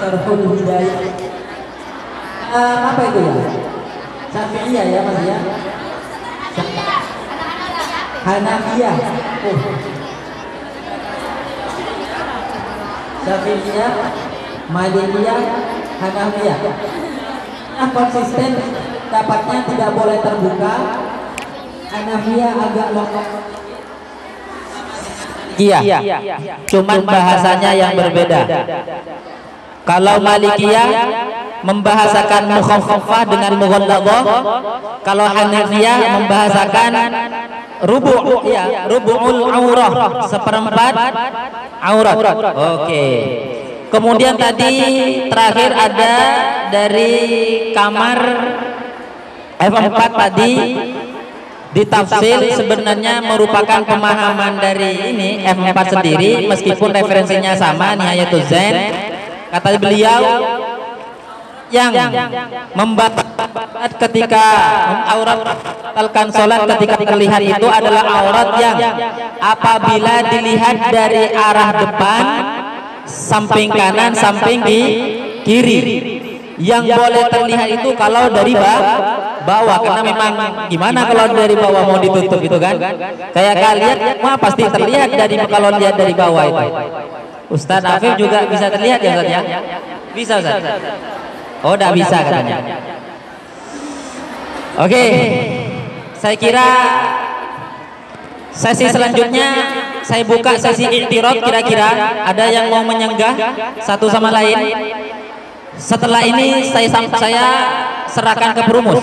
Syarhul Hidayah. Apa itu ya? Syafi'iyah ya Mas ya? Hanafiyah. Oh. Syafi'iyah, Malikiyah, Hanafiyah. Nah, konsisten dapatnya tidak boleh terbuka. Hanafiyah agak longgar. Iya, cuman bahasanya yang berbeda. Kalau Malikiyah membahasakan mukhaffafah dengan mughalladhah, kalau Hanafiyah membahasakan rubu'ul aurah, seperempat aurat. Oke. Kemudian tadi terakhir ada dari kamar F4 tadi ditafsir, sebenarnya merupakan pemahaman dari ini F4 sendiri, meskipun referensinya sama Nihayatul Zain. Kata beliau yang membatalkan ketika aurat membatalkan sholat ketika terlihat itu adalah aurat yang apabila dilihat dari arah depan, samping kanan, samping di kiri. Yang boleh terlihat itu kalau dari bawah, karena memang gimana kalau dari bawah mau ditutup itu kan? Kayak kalian mah pasti terlihat dari kalau lihat dari bawah itu. Ustaz Afif juga bisa terlihat ya Ustaz ya? Bisa Ustaz? Oh, enggak bisa katanya. Oke. Saya kira sesi selanjutnya saya buka sesi i'tirad, kira-kira ada yang mau menyanggah satu sama lain. Setelah ini saya serahkan ke perumus.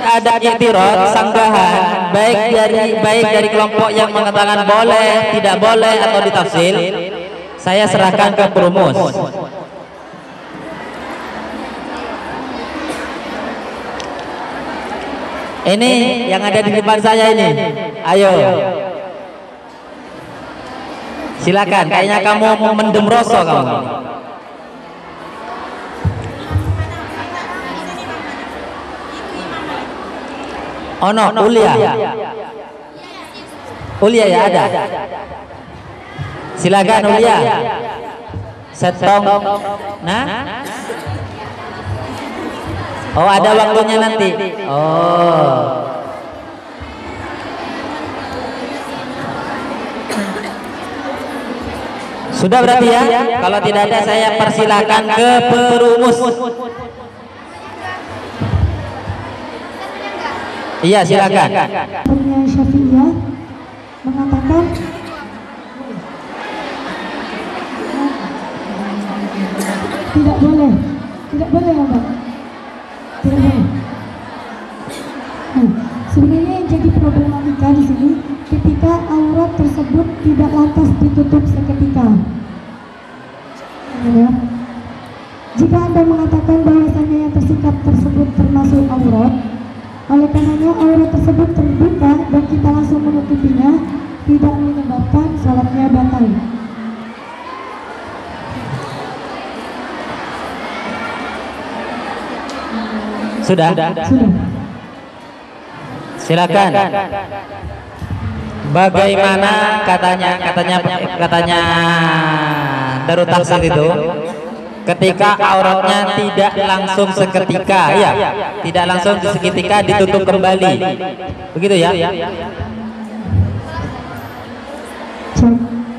Ada i'tirad, sanggahan, baik dari kelompok yang mengatakan boleh, tidak boleh atau ditafsir, saya serahkan ke perumus. Ini yang ada di depan saya ini. Ayo. Silakan, kayaknya kamu mau mendem rosok kamu. Oh no, Ulia. Ulia ya ada. Silakan Ulia. Setong. Nah. Oh, ada waktunya nanti. Oh. Sudah berarti ya? Kalau tidak ada saya persilakan ke perumus. Iya, silakan. Syafi'iyah mengatakan tidak boleh ya Mbak, tidak boleh. Sebenarnya yang jadi problematika di sini ketika aurat tersebut tidak lantas ditutup seketika. Ya. Jika Anda mengatakan bahwasannya yang tersikat tersebut termasuk aurat, oleh karenanya aurat tersebut terbuka dan kita langsung menutupinya tidak menyebabkan sholatnya batal. Sudah. Silakan. Bagaimana katanya Darut Tafsir itu? Ketika auratnya tidak langsung seketika, ya, tidak langsung seketika ditutup kembali, begitu ya?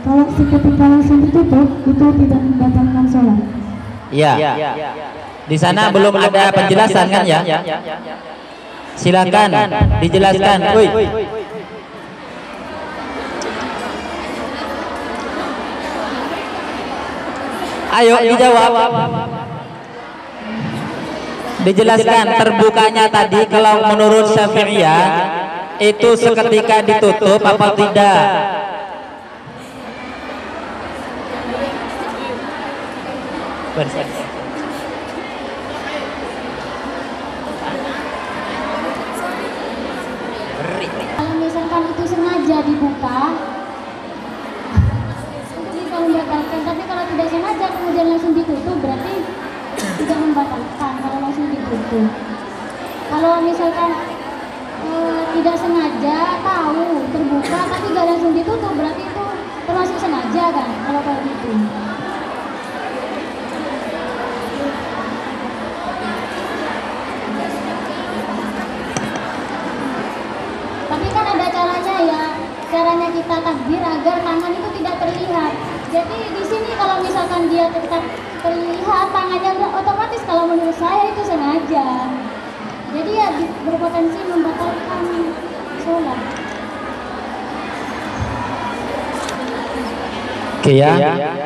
Kalau seketika langsung ditutup itu tidak membatalkan sholat. Iya. Di sana belum ada penjelasan kan ya? Silakan dijelaskan. Woi. Ayo dijawab. Dijelaskan terbukanya tadi kalau menurut Syafi'iyah itu seketika ditutup apa tidak? Kalau misalkan itu sengaja dibuka bisa membatalkan, tapi kalau tidak sengaja kemudian langsung ditutup berarti tidak membatalkan kalau langsung ditutup. Kalau misalkan tidak sengaja tahu terbuka tapi tidak langsung ditutup kan kalau kayak gitu. Tapi kan ada caranya ya, caranya kita takbir agar tangan itu tidak terlihat. Jadi di sini kalau misalkan dia tetap terlihat tangannya, otomatis kalau menurut saya itu sengaja. Jadi ya berpotensi membatalkan sholat. Oke ya,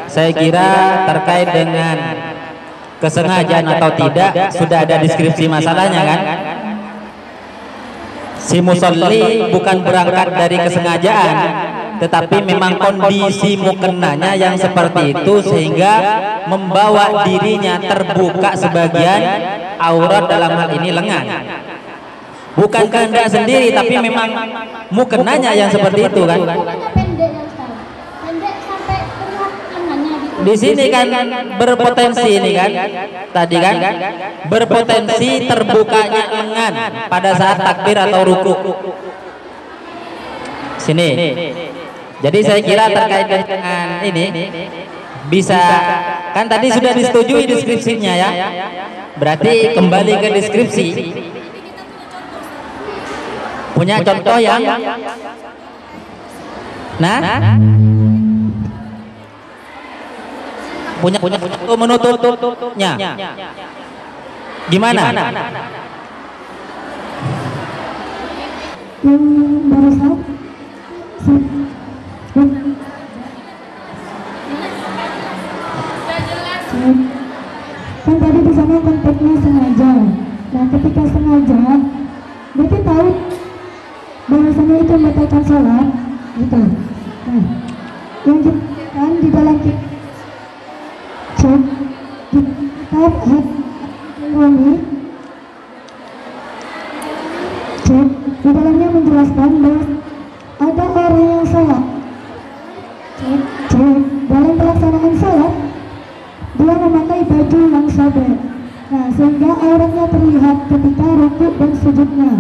saya kira terkait dengan kesengajaan atau tidak sudah ada deskripsi masalahnya kan? Si musolli bukan berangkat dari kesengajaan, tetapi memang kondisi mukenanya yang seperti itu sehingga membawa dirinya terbuka sebagian aurat, dalam hal ini lengan. Bukan kehendak sendiri, tapi memang mukenanya yang seperti itu kan? Pendek ya Ustaz, pendek sampai terlihat lengannya gitu. Di sini kan berpotensi ini kan, tadi kan berpotensi terbukanya lengan pada saat takbir atau ruku. Sini. Jadi saya kira terkait dengan ini bisa, kan tadi sudah disetujui deskripsinya ya. Berarti kembali ke deskripsi. Punya contoh yang punya menutupnya gimana? Yang barusan kan tadi di sana konteksnya sengaja. Nah ketika sengaja berarti tahu bahwasanya itu membatalkan sholat gitu. Nah yang kan di dalam kitab Rumi di dalamnya menjelaskan bahwa ada orang yang sholat dalam pelaksanaan sholat dia memakai baju yang sobek, nah sehingga auratnya terlihat ketika rukuk dan sujudnya.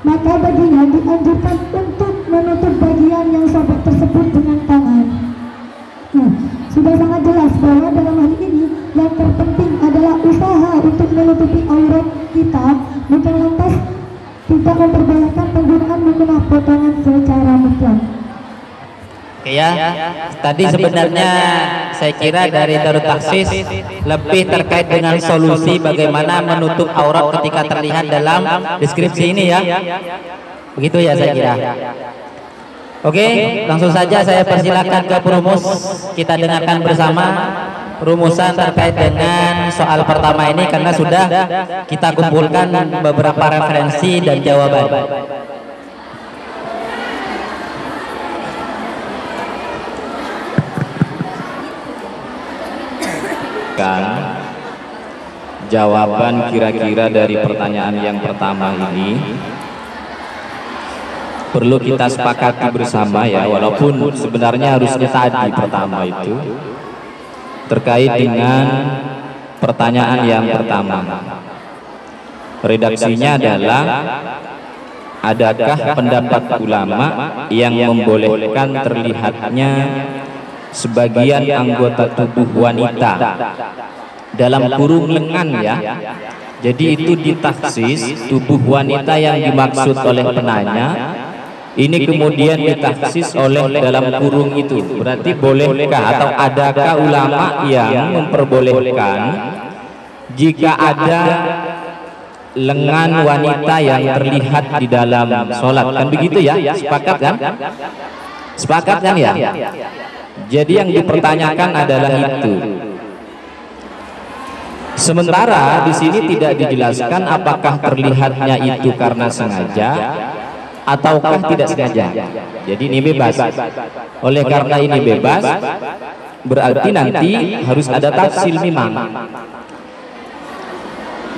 Maka baginya dianjurkan untuk menutup bagian yang sobek tersebut dengan tangan. Nah, sudah sangat jelas bahwa dalam hal ini yang terpenting adalah usaha untuk menutupi aurat kita, bukan lantas tidak memperbolehkan penggunaan mukena potongan secara mutlak. Oke ya, tadi sebenarnya saya kira dari Darut Takhsis lebih terkait dengan solusi bagaimana menutup aurat ketika terlihat dalam deskripsi ini ya. Begitu ya saya kira. Oke, langsung saja saya persilakan ke perumus. Kita dengarkan bersama rumusan terkait dengan soal pertama ini karena sudah kita kumpulkan beberapa referensi dan jawaban. Jawaban kira-kira dari pertanyaan yang pertama ini perlu kita sepakati bersama ya, walaupun sebenarnya harusnya tadi pertama itu terkait dengan pertanyaan yang pertama. Redaksinya adalah, adakah pendapat ulama yang membolehkan terlihatnya sebagian anggota tubuh wanita dalam kurung lengan ya. Jadi itu ditaksis tubuh wanita yang dimaksud oleh penanya. Ini kemudian ditaksis oleh dalam kurung itu. Berarti bolehkah atau adakah ulama yang memperbolehkan jika ada lengan wanita yang terlihat di dalam sholat? Kan begitu ya? Sepakat kan? Sepakat kan ya? Jadi yang dipertanyakan adalah itu. Sementara di sini tidak dijelaskan apakah terlihatnya itu karena sengaja ataukah tidak sengaja. Jadi ini bebas. Oleh karena ini bebas, berarti nanti harus ada tafsil memang.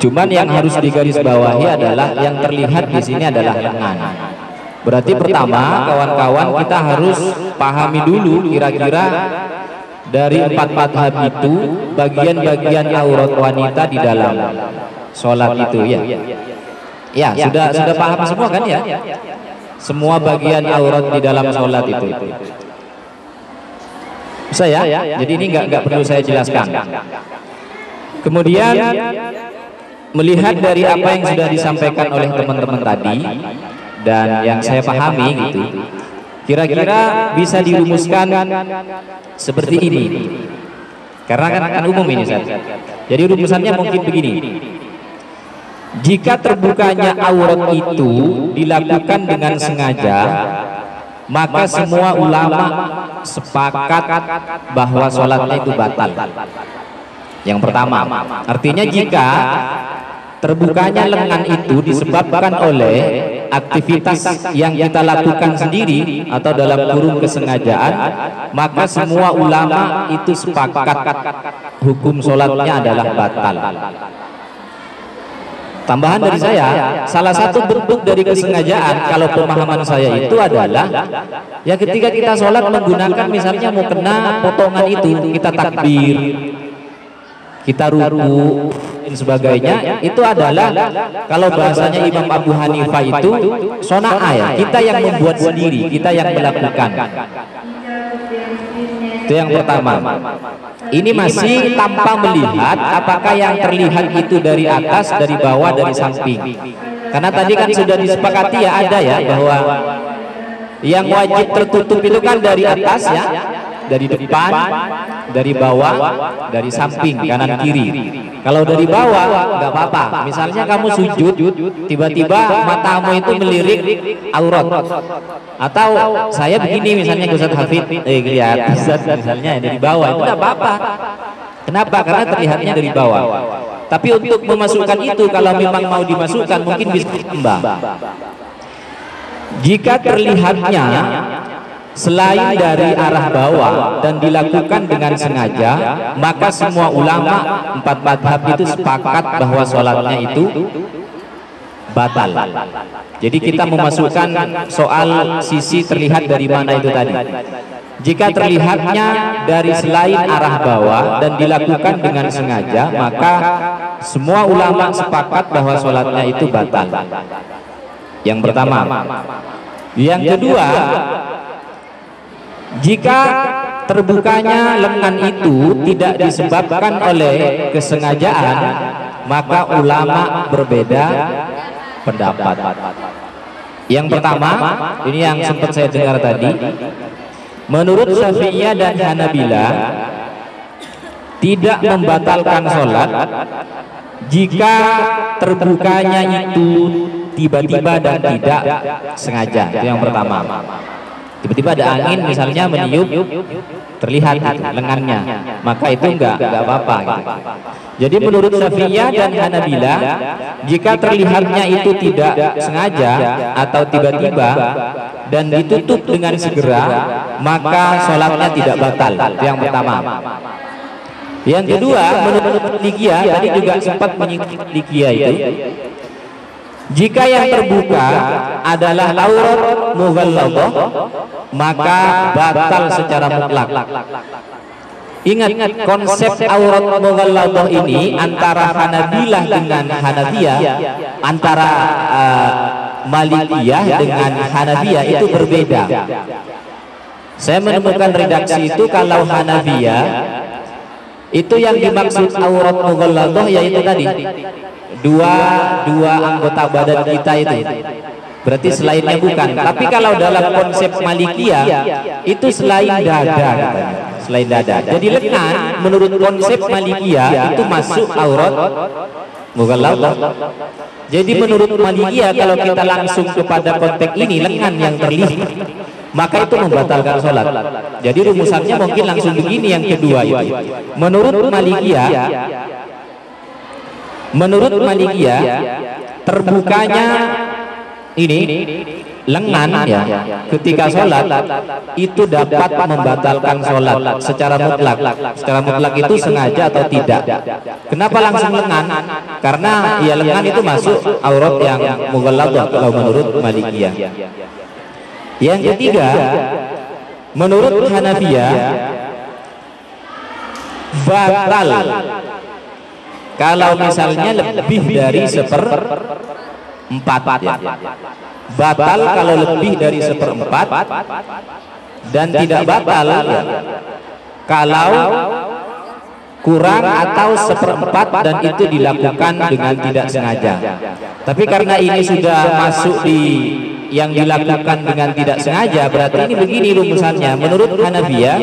Cuman yang harus digarisbawahi adalah yang terlihat di sini adalah lengan. Berarti pertama, kawan-kawan, kita harus pahami dulu kira-kira dari 4 madhab itu bagian-bagian aurat wanita di dalam sholat itu ya. Ya, sudah paham semua kan ya? Semua bagian aurat di dalam sholat itu. Bisa ya? Jadi ini nggak perlu saya jelaskan. Kemudian melihat dari apa yang sudah disampaikan oleh teman-teman tadi dan yang saya pahami gitu, kira-kira bisa dirumuskan seperti ini. Karena kan umum ini Ustaz. Jadi rumusannya mungkin begini. Jika terbukanya aurat itu dilakukan dengan sengaja, maka semua ulama sepakat bahwa sholatnya itu batal. Yang pertama, artinya jika terbukanya lengan itu disebabkan oleh aktivitas yang kita lakukan sendiri atau dalam kurung kesengajaan, maka semua ulama itu sepakat hukum sholatnya adalah batal. Tambahan dari saya, salah satu bentuk dari kesengajaan kalau pemahaman saya itu adalah ya ketika kita sholat menggunakan misalnya mau kena potongan itu, kita takbir, kita ruku dan sebagainya, itu adalah kalau bahasanya Imam Abu Hanifah itu sona'a, ya, kita yang membuat sendiri, kita yang melakukan. Itu yang pertama. Ini masih tanpa melihat apakah yang terlihat itu dari atas, dari bawah, dari samping. Karena tadi kan sudah disepakati ya, ada ya bahwa yang wajib tertutup itu kan dari atas ya, dari depan, dari bawah, dari samping, kanan kiri. Kalau dari bawah nggak apa-apa. Misalnya kamu sujud, tiba-tiba matamu itu melirik aurat. Atau saya begini misalnya Ustaz Hafid, lihat Ustaz misalnya dari bawah, itu nggak apa-apa. Kenapa? Karena terlihatnya dari bawah. Tapi untuk memasukkan itu, kalau memang mau dimasukkan, mungkin bisa ditambah. Jika terlihatnya selain dari arah bawah dan dilakukan dengan sengaja, maka semua ulama 4 madhab itu sepakat bahwa sholatnya itu batal. Jadi kita memasukkan soal sisi terlihat dari mana itu tadi. Jika terlihatnya dari selain arah bawah dan dilakukan dengan sengaja, maka semua ulama sepakat bahwa sholatnya itu batal. Yang pertama. Yang kedua, jika terbukanya lengan itu tidak disebabkan oleh kesengajaan, maka ulama berbeda pendapat. Yang pertama, ini yang sempat saya dengar tadi, menurut Syafi'iyah dan Hanabilah tidak membatalkan sholat jika terbukanya itu tiba-tiba dan tidak sengaja. Itu yang pertama. Tiba-tiba ada angin misalnya meniup, terlihat lengannya, maka itu enggak apa-apa gitu. Jadi menurut Syafi'iyah dan Hanabilah, jika terlihatnya itu tidak sengaja atau tiba-tiba dan ditutup dengan segera, maka sholatnya tidak batal. Itu yang pertama. Yang kedua, menurut Malikiyah, tadi juga sempat menyinggung Malikiyah itu, jika yang terbuka adalah aurat mughalladhah, maka batal secara mutlak. Ingat konsep aurat mughalladhah ini antara Hanabilah dengan Hanafiyah, antara Malikiyah dengan Hanafiyah itu berbeda. Saya menemukan redaksi itu kalau Hanafiyah itu yang dimaksud aurat mughalladhah yaitu tadi dua anggota badan kita itu, berarti selainnya bukan. Tapi kalau dalam konsep Malikiyah itu selain dada katanya, selain dada. Jadi lengan menurut konsep Malikiyah itu masuk aurat mughalladhah. Jadi menurut Malikiyah kalau kita langsung kepada konteks ini lengan yang terlihat, maka itu membatalkan sholat. Jadi rumusannya mungkin langsung begini yang kedua itu. Menurut Malikiyah terbukanya ini lengan ya ketika sholat itu dapat membatalkan sholat secara mutlak. Secara mutlak itu sengaja atau tidak. Kenapa langsung lengan? Karena ya lengan itu masuk aurat yang mughalladhah kalau menurut Malikiyah. Yang ketiga, menurut Hanafiyah batal kalau misalnya lebih dari 1/4 ya. Batal kalau lebih dari 1/4 dan tidak batal ya kalau kurang atau seperempat dan itu dilakukan dengan tidak sengaja. Tapi karena ini sudah masuk di yang dilakukan dengan tidak sengaja, berarti ini begini rumusannya. Menurut Hanafiyah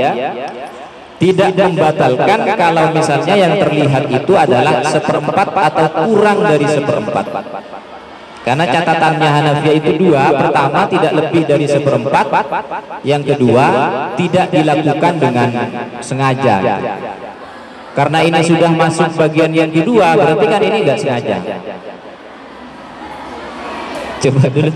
tidak membatalkan kalau misalnya yang terlihat itu adalah seperempat atau kurang dari seperempat. Karena catatannya Hanafiyah itu dua, pertama tidak lebih dari seperempat, yang kedua tidak dilakukan dengan sengaja. Karena ini sudah masuk bagian yang kedua, berarti kan ini tidak sengaja. Coba dulu.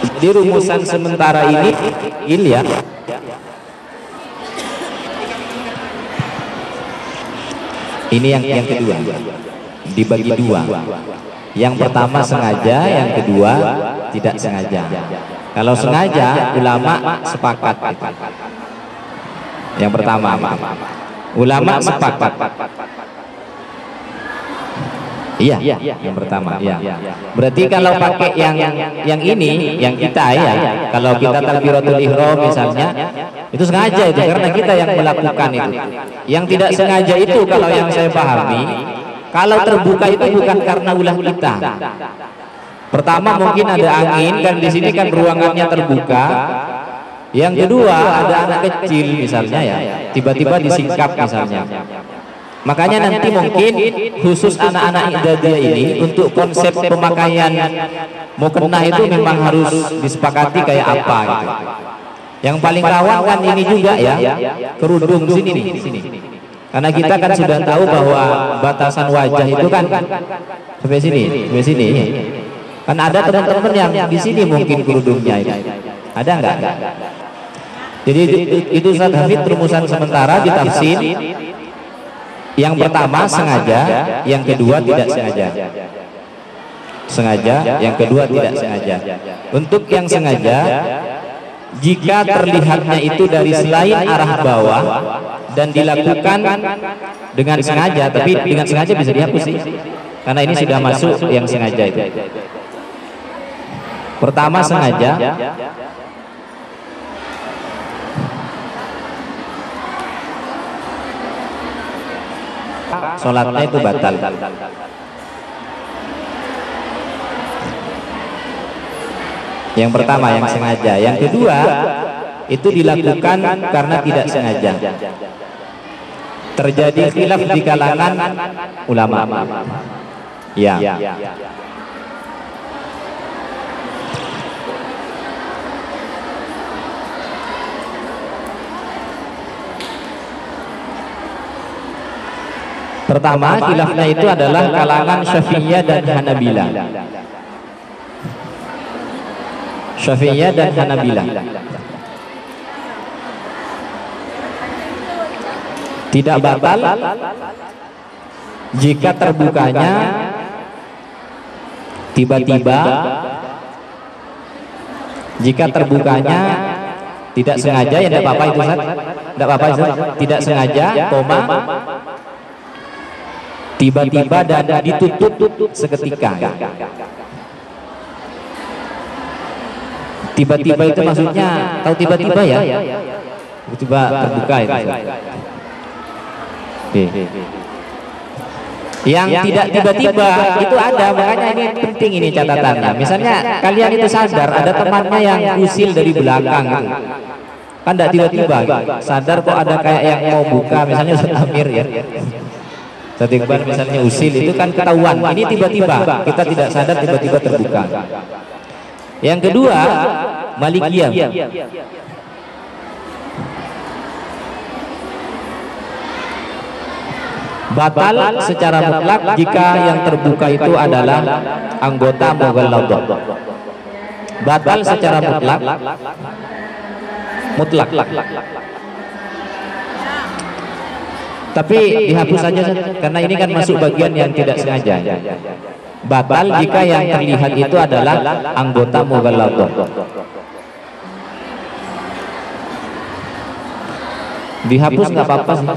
Jadi rumusan sementara ini ya. Ini yang kedua, dibagi dua. Yang pertama sengaja, yang kedua tidak sengaja. Kalau sengaja, ulama sepakat. Yang pertama, ulama sepakat. Iya, yang pertama. Iya. Berarti kalau pakai yang ini, yang kita ya, kalau kita takbiratul ihram misalnya, itu sengaja itu karena kita yang melakukan itu. Yang tidak sengaja itu kalau yang saya pahami, kalau terbuka itu bukan karena ulah kita. Pertama mungkin ada angin dan di sini kan ruangannya terbuka. Yang kedua ada anak kecil misalnya ya, tiba-tiba disingkap misalnya. Makanya nanti mungkin khusus anak-anak idadiyah ini untuk konsep pemakaian mukena itu memang harus disepakati kayak apa gitu. Yang paling rawan kan ini juga ya, kerudung sini nih, sini. Karena kita kan sudah tahu bahwa batasan wajah itu kan sampai sini. Kan ada teman-teman yang di sini mungkin kerudungnya itu. Ada enggak? Jadi itu Ustaz Hafid rumusan sementara di tafsir. Yang pertama sengaja, yang kedua tidak sengaja. Sengaja, yang kedua tidak sengaja. Untuk yang sengaja, jika terlihatnya itu dari selain arah bawah dan dilakukan dengan sengaja, tapi dengan sengaja bisa dihapus sih, karena ini sudah masuk yang sengaja itu. Pertama sengaja, sholatnya itu batal. Yang pertama yang sengaja, yang kedua itu dilakukan karena tidak sengaja. Terjadi khilaf di kalangan ulama. Ya. Pertama, khilafnya itu adalah kalangan Syafi'iyah dan Hanabilah. Syafi'iyah dan Hanabilah. Tidak batal jika terbukanya tiba-tiba, jika terbukanya tidak sengaja, ya tidak apa-apa itu Ustaz. Tidak apa-apa itu, tidak sengaja, koma tiba-tiba dan ditutup seketika. Tiba-tiba itu maksudnya tahu tiba-tiba ya? Tiba-tiba terbuka itu. Yang tidak tiba-tiba itu ada, makanya ini penting ini catatannya. Misalnya kalian itu sadar ada temannya yang usil dari belakang gitu. Kan tidak tiba-tiba sadar kok ada kayak yang mau buka, misalnya Ustaz Amir ya. Ustaz Iqbal misalnya usil itu kan ketahuan. Ini tiba-tiba kita tidak sadar tiba-tiba terbuka. Yang kedua, Malikiyah. Batal secara mutlak jika yang terbuka itu adalah anggota mughalladhah. Batal secara mutlak. Tapi dihapus saja karena ini kan masuk bagian yang tidak sengaja. Batal jika yang terlihat itu adalah anggota mughalladhah. Dihapus nggak apa-apa sih,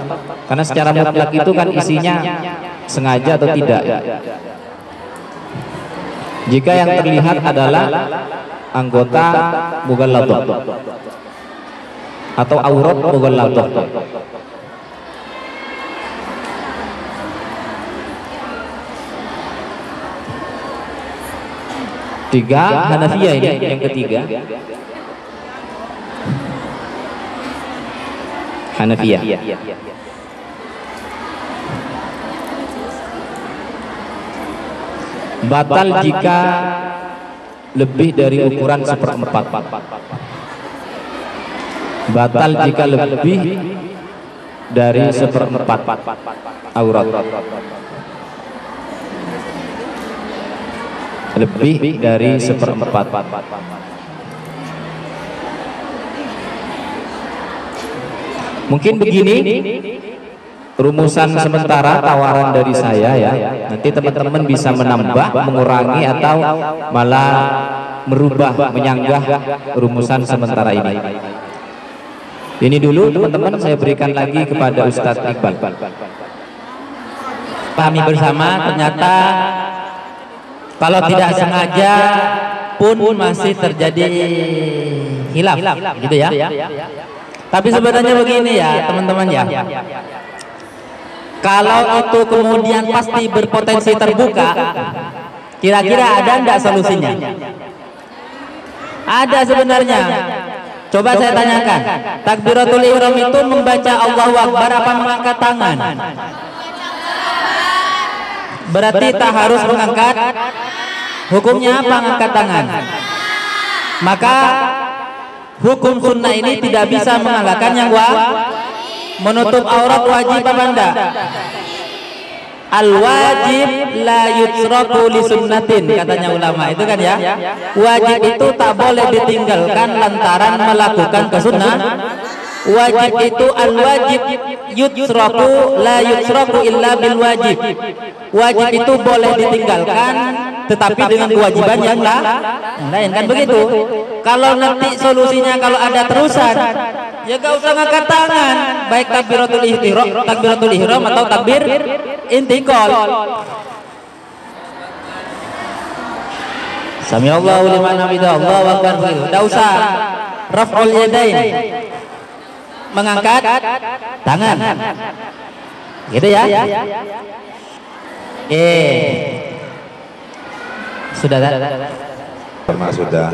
karena secara mutlak itu kan isinya sengaja atau tidak. Jika yang terlihat adalah anggota mughalladhah atau aurat mughalladhah. Tiga, Hanafiyah ini yang ketiga. Hanafiyah. Batal jika lebih dari ukuran seperempat. Batal jika lebih dari seperempat aurat. Lebih dari seperempat. Mungkin begini rumusan sementara tawaran dari saya ya. Nanti teman-teman bisa menambah, mengurangi atau malah merubah, menyanggah rumusan sementara ini. Ini dulu teman-teman saya berikan lagi kepada Ustadz Iqbal. Pahami bersama ternyata kalau tidak sengaja pun masih terjadi hilaf gitu ya. Tapi sebenarnya begini ya teman-teman ya. Kalau itu kemudian pasti berpotensi terbuka, kira-kira ada enggak solusinya? Ada sebenarnya. Coba saya tanyakan, takbiratul ihram itu membaca Allahu Akbar apa mengangkat tangan? Berarti tak harus mengangkat. Hukumnya apa mengangkat tangan? Maka hukum sunnah ini tidak bisa mengalahkan yang menutup aurat wajib apa enggak? Al wajib la yutsraku li sunnatin, katanya ulama itu kan ya. Wajib itu tak boleh ditinggalkan lantaran melakukan kesunnah. Wajib itu al wajib yutsraku la yutsraku illa bil wajib. Wajib itu boleh ditinggalkan tetapi dengan kewajiban yang lain kan begitu. Kalau nanti solusinya kalau ada terusan, ya gak usah ngangkat tangan, baik takbiratul ihram atau takbir intikal. Sami Allahu liman hamidah, Allahu akbar. Enggak usah raf'ul yadain, mengangkat tangan. Gitu ya. Sudah. Karena sudah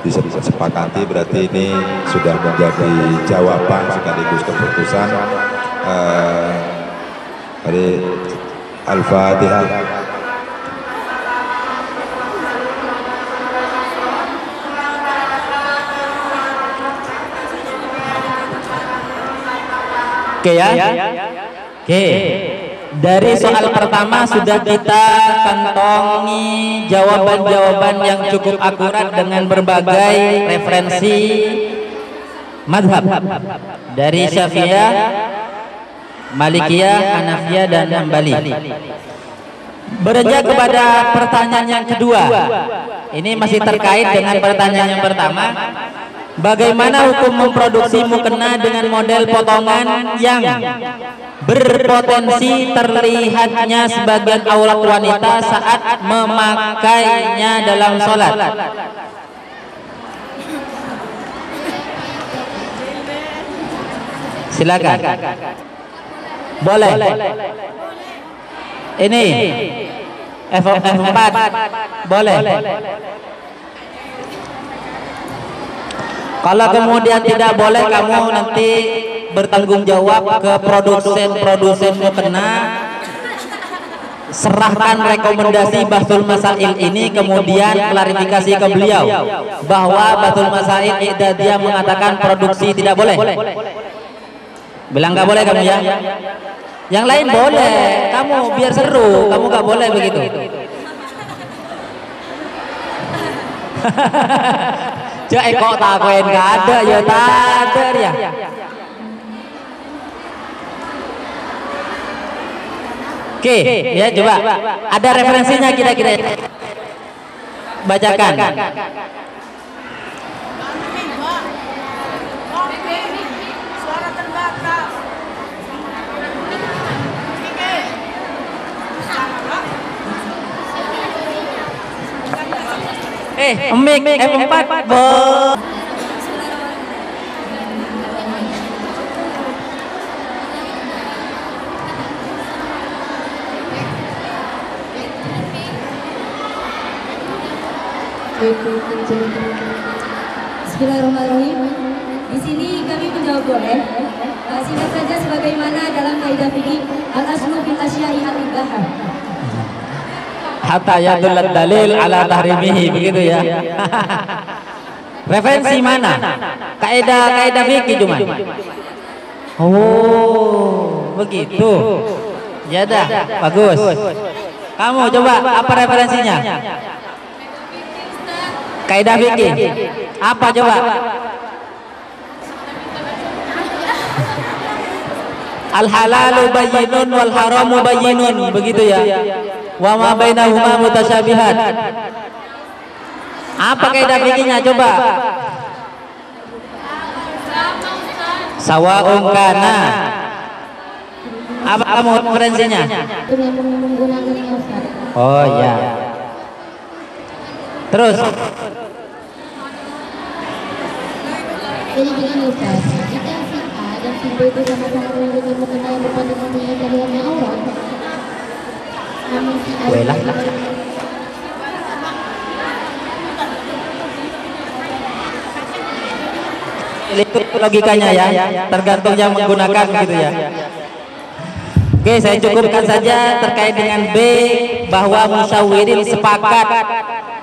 disepakati, berarti ini sudah menjadi jawaban sekaligus keputusan dari Al-Fatihah. Oke ya. Oke. Dari soal pertama sudah kita kantongi jawaban-jawaban yang cukup akurat dengan berbagai referensi madhab dari Syafi'iyah, Malikiyah, Hanafiyah, dan Hambali. Beranjak kepada pertanyaan yang kedua. Ini masih terkait dengan pertanyaan yang pertama. Bagaimana hukum memproduksi mukena dengan model potongan yang berpotensi terlihatnya sebagian aurat wanita saat memakainya dalam sholat? Silakan. Boleh. Ini F4 boleh. Kalau kemudian tidak boleh, kamu nanti bertanggung jawab ke produsen mukena. Serahkan rekomendasi Bahsul Masail ini, kemudian klarifikasi ke beliau bahwa Bahsul Masail I'dadiyah mengatakan produksi tidak boleh. Bilang nggak boleh kamu ya. Yang lain boleh, kamu biar seru, kamu nggak boleh begitu. Cek kok takuen nggak ada ya, tak ada ya. Oke, ya coba. Ada referensinya kira-kira. Bacakan. Mic F4 bo. Bismillahirrahmanirrahim. Di sini kami menjawab boleh. Singkat saja sebagaimana dalam kaidah fikih al-aslu fil asya'i al-ibaha. Hatta yadullat dalil ala tahrimihi, begitu ya. Referensi mana? Kaidah fikih cuma. Oh, begitu. Ya dah, bagus. Kamu coba apa referensinya? Kaidah fikih. Apa coba? Al halalu bayyinun wal haramu bayyinun, begitu ya. Wa ma bainahuma mutasyabihat. Apa kaidah fikihnya coba? Sawa'un kana. Apa kamu referensinya? Oh ya. Terus. Jadi begini Ustaz, jika si A dan si B itu sama-sama memiliki mukena yang berpotensi terlihatnya aurat, namun si A itu logikanya ya, tergantung yang menggunakan gitu ya. Oke, saya cukupkan saja terkait dengan B, bahwa musyawirin sepakat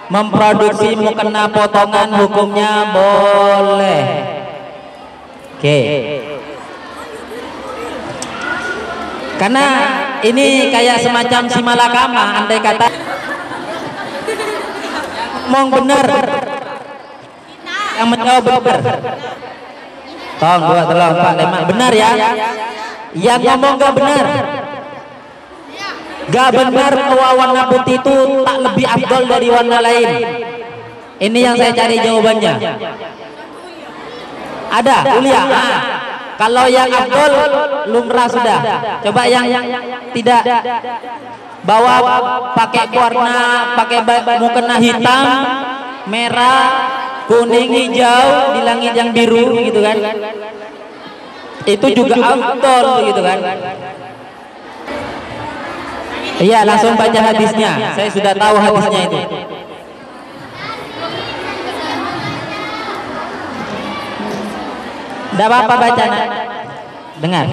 memproduksi mukena potongan hukumnya boleh. Oke. Karena ini kayak semacam simalakama, andai kata ngomong benar, yang menjawab benar. Tolong 2, 3, 4, 5 benar ya. Yang ngomong gak benar. Gak benar bahwa warna putih itu tak lebih afdol dari warna lain. Ini yang saya cari jawabannya. Ada, Ulia. Kalau yang afdol lumrah sudah. Coba yang tidak, bawa pakai warna, pakai mukena hitam, merah, kuning, hijau di langit yang biru gitu kan. Itu juga afdol gitu kan. Iya, langsung baca hadisnya. Saya sudah tahu hadisnya itu. Tidak apa-apa baca, nak. Dengar.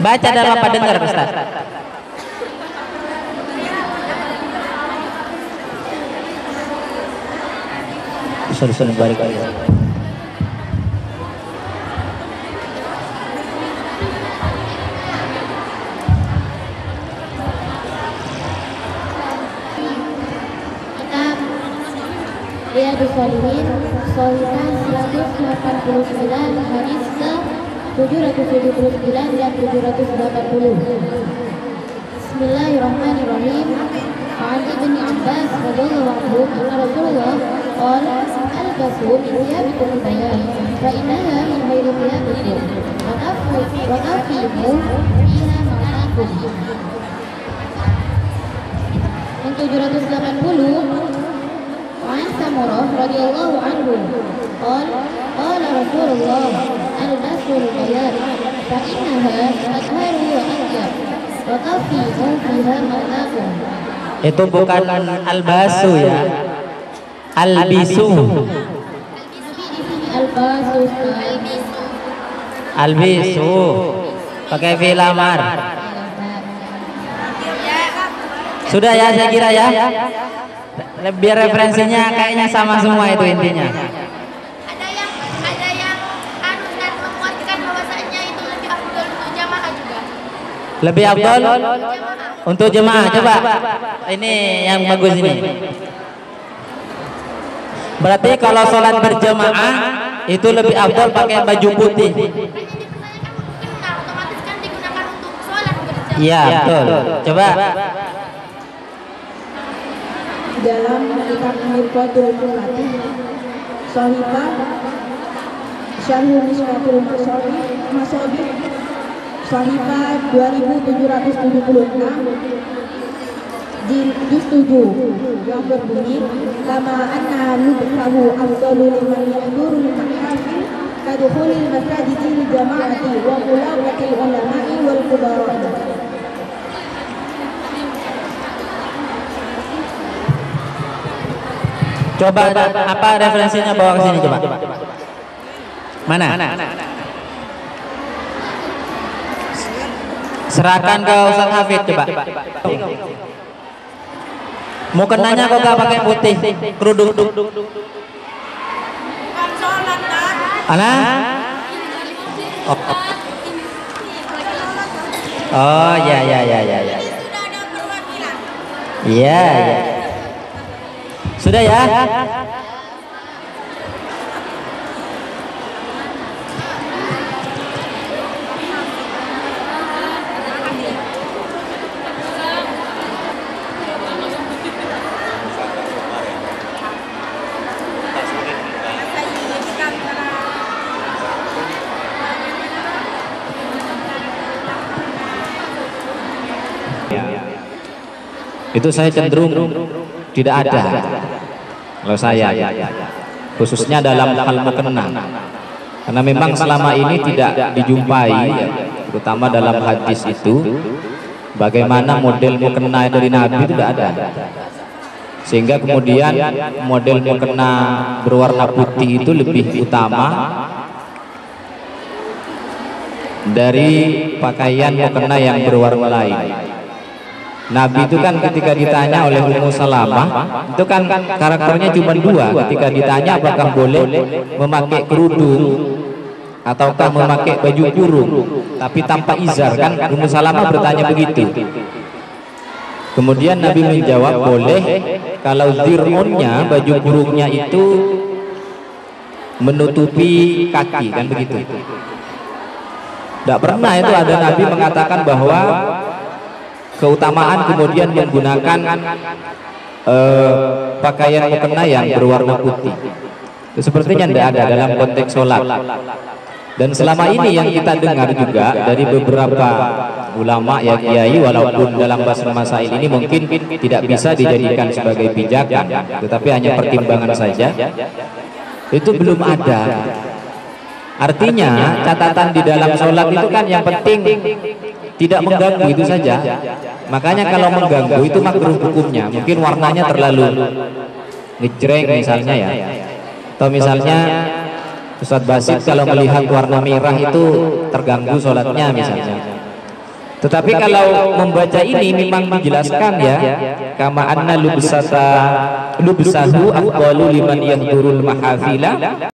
Baca dan apa dengar, Ustaz? Sorry, balik lagi. Riyadhus Shalihin, Shalihan 189, hadis ke 779 dan 780. Bismillahirrahmanirrahim. An Ibnu Abbas radhiyallahu anhu anna Rasulullah qala albasu min thiyabikum al-bayan fa innaha min khayri thiyabikum wa tafimu fiha ma'akum. Yang 780 An Samurah radhiyallahu anhu qala Rasulullah albasu al-bayan fa innaha atharu wa atyab wa tafimu fiha ma'akum. Itu bukan albasu ya, albisu. Albisu pakai fi'il amar. Sudah ya, saya kira ya. Biar referensinya kayaknya sama semua itu intinya. Ada yang dan menguatkan bahwasanya itu lebih afdol untuk jamaah juga. Lebih afdol untuk jemaah. Coba ini yang bagus ini. Berarti kalau sholat berjemaah itu lebih afdol pakai baju putih. Otomatis kan digunakan untuk sholat berjamaah. Iya betul. Coba. Dalam kitab Mirqatul Fatih Sohibah Syarhul Mishkatul Masobih Syahifah 2776 di juz 7 yang berbunyi kama anna lubsahu afdalu liman yahdurul mahafil kadukhulil masajidi li jama'ati wa mulaqatil ulama'i wal kubara. Coba apa referensinya, bawa ke sini coba. Mana? Serahkan ke Ustaz Hafid coba. Mau kenanya kok gak pakai putih, kerudung. Ana? Oh ya. Iya. Sudah ya? Itu saya cenderung tidak ada kalau saya, khususnya dalam hal mukena, karena memang selama ini tidak dijumpai, terutama dalam hadis itu, bagaimana model mukena dari Nabi itu tidak ada, sehingga kemudian model mukena berwarna putih itu lebih utama dari pakaian mukena yang berwarna lain. Nabi itu kan ketika ditanya oleh Ummu Salamah, itu kan karakternya cuma dua. Ketika ditanya apakah boleh memakai kerudung ataukah memakai baju kurung tapi tanpa izar, kan Ummu Salamah bertanya begitu. Kemudian Nabi menjawab boleh kalau zir'unnya, baju kurungnya itu menutupi kaki, kan begitu. Tidak pernah itu ada Nabi mengatakan bahwa keutamaan kemudian menggunakan pakaian mukena yang berwarna putih. Itu sepertinya tidak ada dalam konteks sholat. Dan selama ini yang kita dengar juga dari beberapa ulama ya kiai, walaupun dalam bahasa masail ini mungkin tidak bisa dijadikan sebagai pijakan, tetapi hanya pertimbangan saja, itu belum ada. Artinya catatan di dalam sholat itu kan yang penting tidak mengganggu, itu saja. Makanya kalau mengganggu itu makruh hukumnya. Mungkin warnanya terlalu ngejreng misalnya ya. Atau misalnya Ustadz Basit kalau melihat warna merah itu terganggu sholatnya misalnya. Tetapi kalau membaca ini memang dijelaskan ya, kama anna lubsahu afdalu liman yahdurul mahafila